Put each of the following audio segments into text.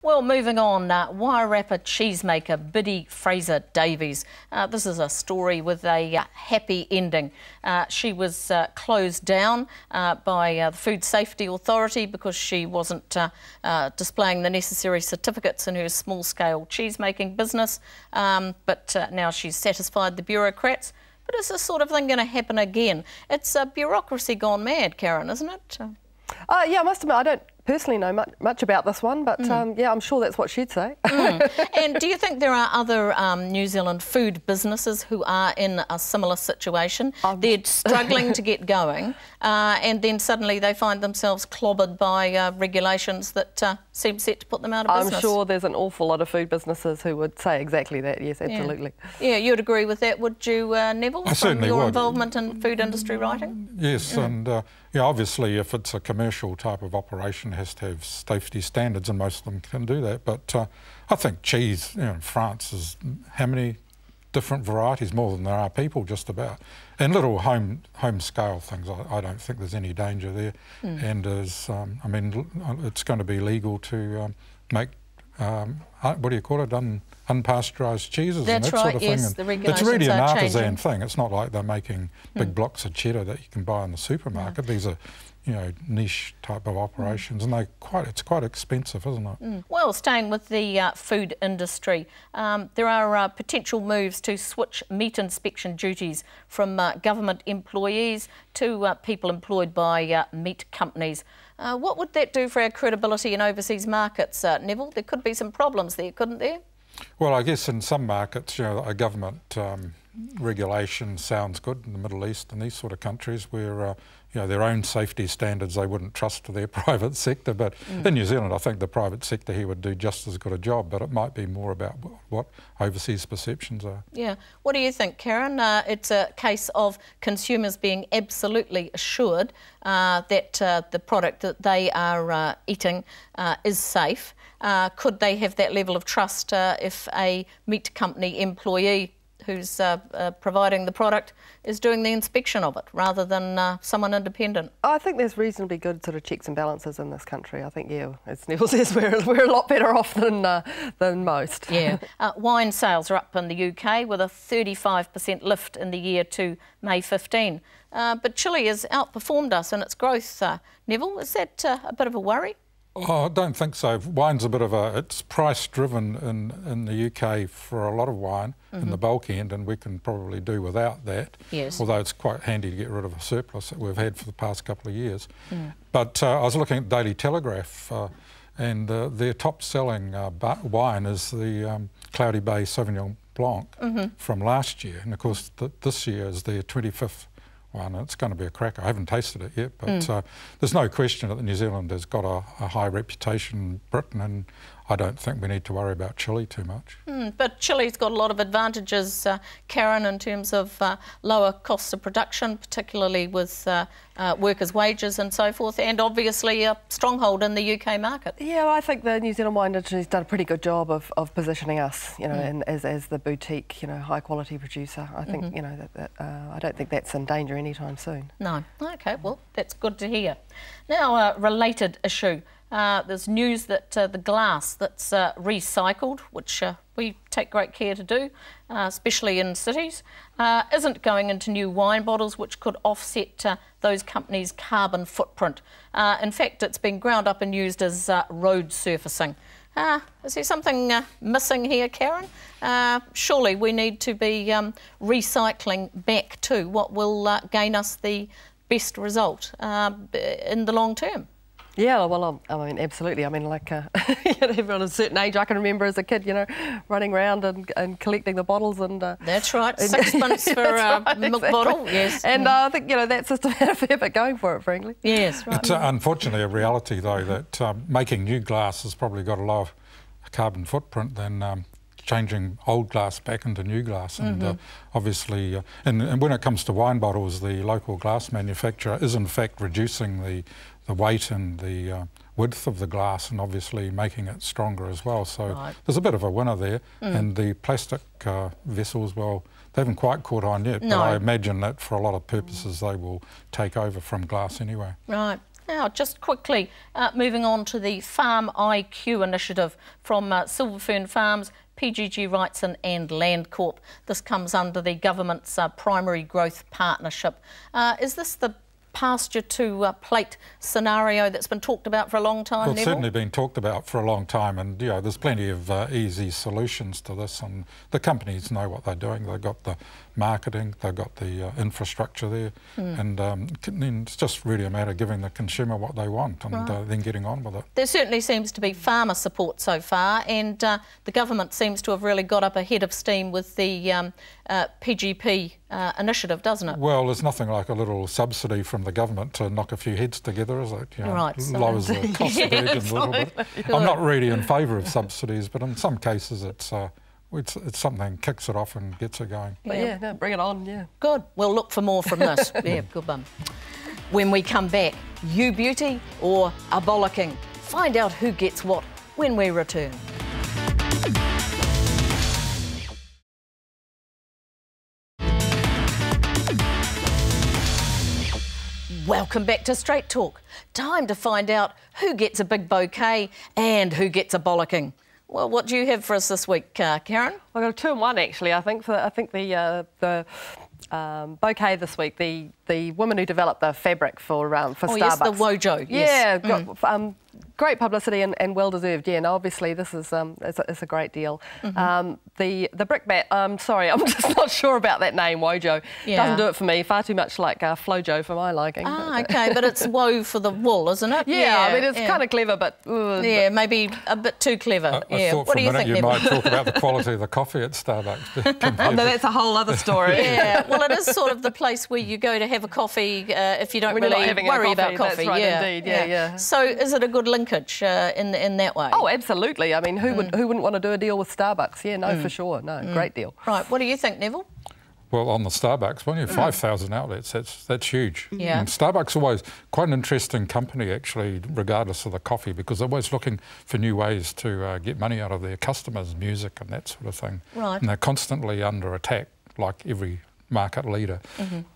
Well, moving on, wire-wrapper cheesemaker Biddy Fraser-Davies. This is a story with a happy ending. She was closed down by the Food Safety Authority because she wasn't displaying the necessary certificates in her small-scale cheesemaking business. But now she's satisfied the bureaucrats. But is this sort of thing going to happen again? It's bureaucracy gone mad, Karyn, isn't it? Yeah, I must admit, I don't personally know much about this one, but yeah, I'm sure that's what she'd say. And do you think there are other New Zealand food businesses who are in a similar situation? They're struggling to get going, and then suddenly they find themselves clobbered by regulations that seem set to put them out of business. I'm sure there's an awful lot of food businesses who would say exactly that, yes, absolutely. Yeah, you'd agree with that, would you, Neville, I certainly from your would. Involvement in food industry writing? Yes, and yeah, obviously if it's a commercial type of operation, it has to have safety standards, and most of them can do that. But I think cheese, in France is how many different varieties, more than there are people just about. And little home scale things, I don't think there's any danger there. And as I mean, it's going to be legal to make what do you call it, unpasteurised cheeses. That's and that right, sort of yes, thing. the regulations it's really an artisan changing. thing. It's not like they're making big blocks of cheddar that you can buy in the supermarket. These are, niche type of operations, and it's quite expensive, isn't it? Well, staying with the food industry, there are potential moves to switch meat inspection duties from government employees to people employed by meat companies. What would that do for our credibility in overseas markets, Neville? There could be some problems there, couldn't there? Well, I guess in some markets, a government regulation sounds good in the Middle East and these sort of countries where, their own safety standards they wouldn't trust to their private sector. But in New Zealand, I think the private sector here would do just as good a job, but it might be more about what overseas perceptions are. Yeah. What do you think, Karyn? It's a case of consumers being absolutely assured that the product that they are eating is safe. Could they have that level of trust if a meat company employee who's providing the product is doing the inspection of it rather than someone independent? I think there's reasonably good sort of checks and balances in this country. I think, yeah, as Neville says, we're a lot better off than most. Yeah. Wine sales are up in the UK with a 35% lift in the year to May 15. But Chile has outperformed us in its growth. Neville, is that a bit of a worry? Oh, I don't think so. Wine's it's price driven in the UK for a lot of wine in the bulk end, and we can probably do without that. Yes. Although it's quite handy to get rid of a surplus that we've had for the past couple of years. But I was looking at Daily Telegraph and their top selling wine is the Cloudy Bay Sauvignon Blanc from last year. And of course this year is their 25th one. It's going to be a cracker. I haven't tasted it yet, but there's no question that New Zealand has got a high reputation in Britain, and I don't think we need to worry about Chile too much. But Chile's got a lot of advantages, Karyn, in terms of lower costs of production, particularly with workers' wages and so forth, and obviously a stronghold in the UK market. Yeah, well, I think the New Zealand wine industry has done a pretty good job of positioning us, and as the boutique, high quality producer. I think, I don't think that's in danger anytime soon. No. Okay, well, that's good to hear. Now, a related issue. There's news that the glass that's recycled, which we take great care to do, especially in cities, isn't going into new wine bottles, which could offset those companies' carbon footprint. In fact, it's been ground up and used as road surfacing. Is there something missing here, Karyn? Surely we need to be recycling back to what will gain us the best result in the long term. Yeah, well, I mean, absolutely. I mean, like everyone at a certain age, I can remember as a kid, running around and collecting the bottles and... That's right, £6 for a milk bottle, yes. And I think, that system had a fair bit going for it, frankly. Yes, right. It's unfortunately a reality, though, that making new glass has probably got a lower carbon footprint than changing old glass back into new glass. And obviously, and when it comes to wine bottles, the local glass manufacturer is in fact reducing the weight and the width of the glass, and obviously making it stronger as well. So there's a bit of a winner there. And the plastic vessels, well, they haven't quite caught on yet, but I imagine that for a lot of purposes they will take over from glass anyway. Right. Now, just quickly, moving on to the Farm IQ initiative from Silver Fern Farms, PGG Wrightson and Landcorp. This comes under the government's primary growth partnership. Is this the pasture to plate scenario that's been talked about for a long time, Well, it's Nevil? certainly been talked about for a long time, and there's plenty of easy solutions to this, and the companies know what they're doing. They've got the marketing, they've got the infrastructure there, and then it's just really a matter of giving the consumer what they want and then getting on with it. There certainly seems to be farmer support so far, and the government seems to have really got up ahead of steam with the PGP initiative, doesn't it? Well, there's nothing like a little subsidy from the government to knock a few heads together, is it? Right, lowers the cost of eggs a little bit. I'm not really in favour of subsidies, but in some cases it's something kicks it off and gets it going. But yeah, no, bring it on, yeah. Good. We'll look for more from this. Yeah, good bum. When we come back, you beauty or a bollocking? Find out who gets what when we return. Welcome back to Straight Talk. Time to find out who gets a big bouquet and who gets a bollocking. Well, what do you have for us this week, Karyn? I've got a 2 in 1 actually. I think the bouquet this week, the woman who developed the fabric for Starbucks. Yes, the Wojo. Yeah, yes. Great publicity and well deserved. Yeah, and obviously this is it's a great deal. The brickbat. Sorry, I'm just not sure about that name. Wojo doesn't do it for me. Far too much like Flojo for my liking. Ah, okay, but it's woe for the wool, isn't it? Yeah, I mean it's kind of clever, but yeah, maybe a bit too clever. I thought what for do a you minute think, you Nevil? might talk about the quality of the coffee at Starbucks. no, that's a whole other story. Yeah, well, it is sort of the place where you go to have a coffee if you don't when really you're not worry having about coffee. That's right, indeed. Yeah. So, is it a good linkage in that way? Oh, absolutely. I mean, who wouldn't want to do a deal with Starbucks? Yeah, no, for sure. No, great deal. Right. What do you think, Nevil? Well, on the Starbucks, when you have 5,000 outlets, that's huge. Yeah. And Starbucks always quite an interesting company, actually, regardless of the coffee, because they're always looking for new ways to get money out of their customers, music and that sort of thing. Right. And they're constantly under attack, like every market leader,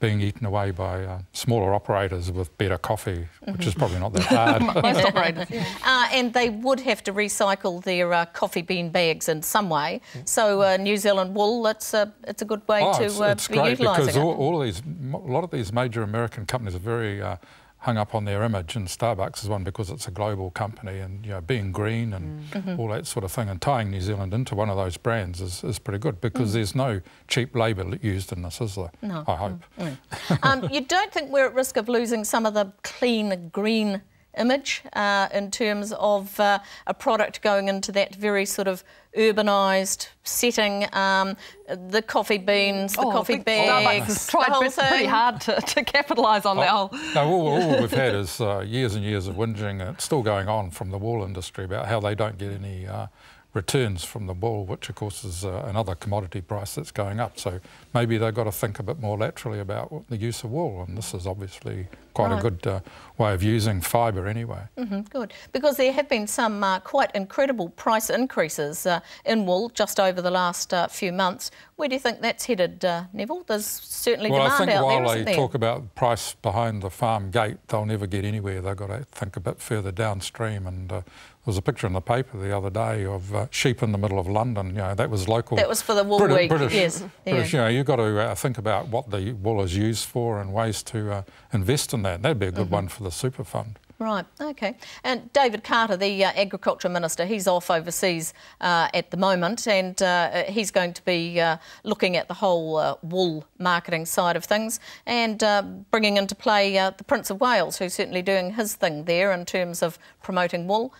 being eaten away by smaller operators with better coffee, which is probably not that hard. Most operators, yeah. And they would have to recycle their coffee bean bags in some way. So New Zealand wool, it's a good way to it's be great utilising because it. a lot of these major American companies are very hung up on their image, and Starbucks is one because it's a global company, and being green and all that sort of thing, and tying New Zealand into one of those brands is pretty good because there's no cheap labour used in this, is there? No. I hope. You don't think we're at risk of losing some of the clean green image in terms of a product going into that very sort of urbanised setting, the coffee beans, the coffee bags, Starbucks has tried the whole pretty thing. hard to capitalise on that whole... No, all we've had is years and years of whinging, and it's still going on from the wool industry about how they don't get any returns from the wool, which of course is another commodity price that's going up. So maybe they've got to think a bit more laterally about the use of wool, and this is obviously quite a good way of using fibre anyway. Good, because there have been some quite incredible price increases in wool just over the last few months. Where do you think that's headed, Nevil? There's certainly demand out there, isn't there? Well, I think while they talk about price behind the farm gate, they'll never get anywhere. They've got to think a bit further downstream, and there was a picture in the paper the other day of sheep in the middle of London. That was local. That was for the wool week, British, yes. British, you've got to think about what the wool is used for and ways to invest in that. That'd be a good one for the super fund. Right, okay. And David Carter, the Agriculture Minister, he's off overseas at the moment, and he's going to be looking at the whole wool marketing side of things and bringing into play the Prince of Wales, who's certainly doing his thing there in terms of promoting wool.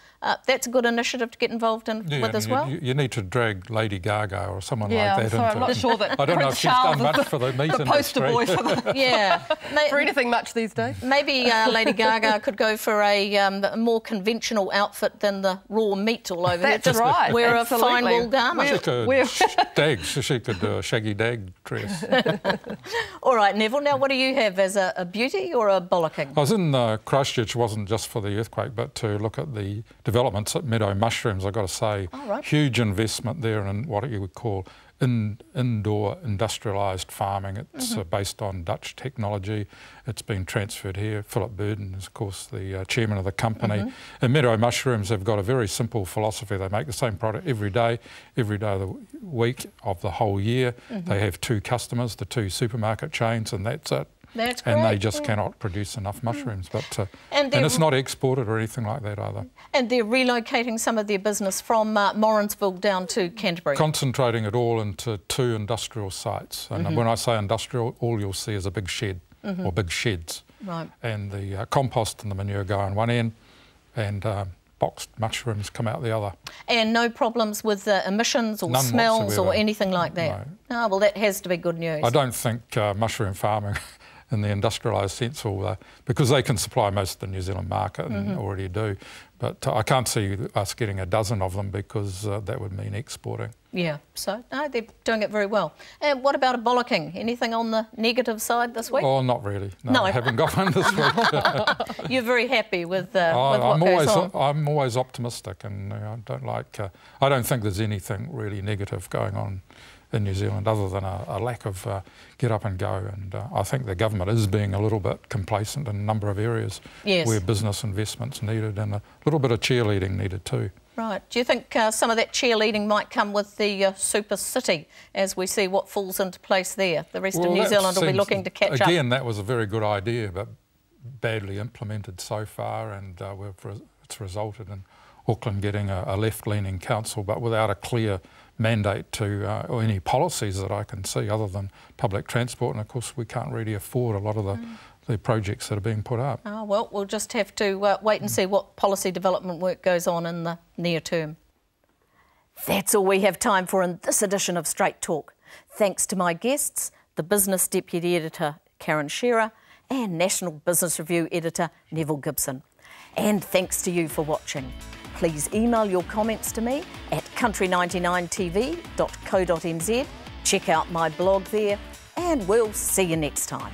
That's a good initiative to get involved in with as well. You need to drag Lady Gaga or someone like that into I'm not sure that I don't know if Prince she's done Charles much for the meat the poster boy for, for anything much these days. Maybe Lady Gaga could go for a more conventional outfit than the raw meat all over there. Just right. wear Absolutely. a fine wool garment. She could do a shaggy dag dress. All right, Nevil, now what do you have as a beauty or a bollocking? I was in Christchurch, wasn't just for the earthquake, but to look at the developments at Meadow Mushrooms. I've got to say, huge investment there in what you would call indoor industrialised farming. It's based on Dutch technology. It's been transferred here. Philip Burden is, of course, the chairman of the company. And Meadow Mushrooms have got a very simple philosophy. They make the same product every day of the week of the whole year. They have 2 customers, the 2 supermarket chains, and that's it. That's great. And they just cannot produce enough mushrooms. But and it's not exported or anything like that either. And they're relocating some of their business from Morrinsville down to Canterbury. Concentrating it all into 2 industrial sites. And when I say industrial, all you'll see is a big shed or big sheds. Right. And the compost and the manure go on one end, and boxed mushrooms come out the other. And no problems with emissions or None smells whatsoever. or anything like that? No. Oh, well, that has to be good news. I don't think mushroom farming in the industrialised sense, will, because they can supply most of the New Zealand market and already do. But I can't see us getting a dozen of them, because that would mean exporting. Yeah, so no, they're doing it very well. And what about a bollocking? Anything on the negative side this week? Oh, not really. No. I haven't got one this week. You're very happy with what goes on? I'm always optimistic, and I don't like. I don't think there's anything really negative going on in New Zealand, other than a lack of get up and go. And I think the government is being a little bit complacent in a number of areas where business investment's needed, and a little bit of cheerleading needed too. Right. Do you think some of that cheerleading might come with the super city, as we see what falls into place there? The rest of New Zealand will be looking to catch up. Again, that was a very good idea, but badly implemented so far, and it's resulted in Auckland getting a left-leaning council, but without a clear mandate to or any policies that I can see other than public transport. And of course we can't really afford a lot of the projects that are being put up. Oh, well, we'll just have to wait and see what policy development work goes on in the near term. That's all we have time for in this edition of Straight Talk. Thanks to my guests, the Business Deputy Editor Karyn Scherer and National Business Review Editor Nevil Gibson. And thanks to you for watching. Please email your comments to me at country99tv.co.nz. Check out my blog there, and we'll see you next time.